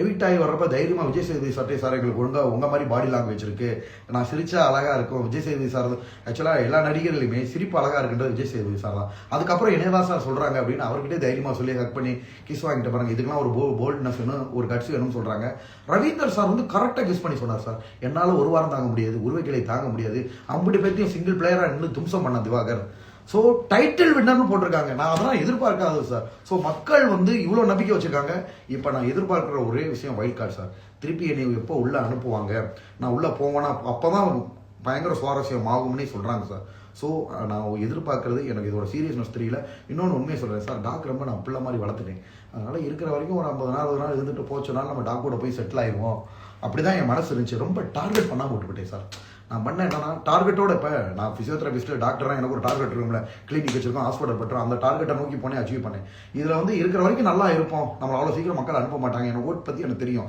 Evict ஆகி வர்றப்ப தைரியமா விஜய் சேதுபதி சார் எங்களுக்கு உங்க மாதிரி பாடி லாங்குவேஜ் இருக்கு, நான் சிரிச்சா அழகா இருக்கும். விஜய் சேதுபதி சார் ஆக்சுவலா எல்லா நடிகர்களுமே சிரிப்பு அழகா இருக்குன்றது விஜய் சேதுபதி சார் தான். அதுக்கப்புறம் என்னதான் சார் சொல்றாங்க அப்படின்னு அவர்கிட்ட தைரியமா சொல்லி ஹக் பண்ணி கிஸ் வாங்கிட்டு பாருங்க. இதுக்கெல்லாம் ஒரு போல்ட்னஸ் வேணும், ஒரு கட்சி வேணும்னு சொல்றாங்க. ரவீந்தர் சார் கரெக்டா கிஸ் பண்ணி சொன்னார் சார். என்னால ஒரு வாரம் தாங்க முடியாது, உருவக்கிளை தாங்க முடியாது, 50 பேர்த்தையும் சிங்கிள் பிளேயரா நின்று தும்சம் பண்ண திவாகர். ஸோ டைட்டில் வின்னர்னு போட்டிருக்காங்க. நான் அதெல்லாம் எதிர்பார்க்காது சார். ஸோ மக்கள் இவ்வளோ நம்பிக்கை வச்சிருக்காங்க. இப்போ நான் எதிர்பார்க்குற ஒரே விஷயம் வைல்ட் கார்டு சார். திருப்பி என்னை எப்போ உள்ள அனுப்புவாங்க, நான் உள்ள போவேன்னா அப்போதான் பயங்கர சுவாரஸ்யம் ஆகும்னே சொல்றாங்க சார். ஸோ நான் எதிர்பார்க்கறது, எனக்கு இதோட சீரியஸ்னஸ் தெரியல. இன்னொன்று உண்மையை சொல்றேன் சார், டாக் ரொம்ப நான் பிள்ளை மாதிரி வளர்த்துட்டேன். அதனால இருக்கிற வரைக்கும் ஒரு 50 நாள் 60 நாள் இருந்துட்டு போச்சோனாலும் நம்ம டாக்கோட போய் செட்டில் ஆயிடுவோம் அப்படிதான் என் மனசு இருந்துச்சு. ரொம்ப டார்கெட் பண்ணாம விட்டுவிட்டேன் சார். நான் பண்ண என்னன்னா டார்கெட்டோட, இப்போ நான் பிசியோதெரபிஸ்ட் டாக்டரா, எனக்கு ஒரு டார்கெட் இருக்கும்ல, கிளினிக் வச்சிருக்கோம், ஹாஸ்பிட்டல் பட்டுறோம், அந்த டார்கெட்டை நோக்கி போனேன், அச்சீவ் பண்ணேன். இதுல இருக்கிற வரைக்கும் நல்லா இருப்போம், நம்மள அவ்வளோ சீக்கிரம் மக்கள் அனுப்ப மாட்டாங்க, எனக்கு ஓட் பத்தி எனக்கு தெரியும்.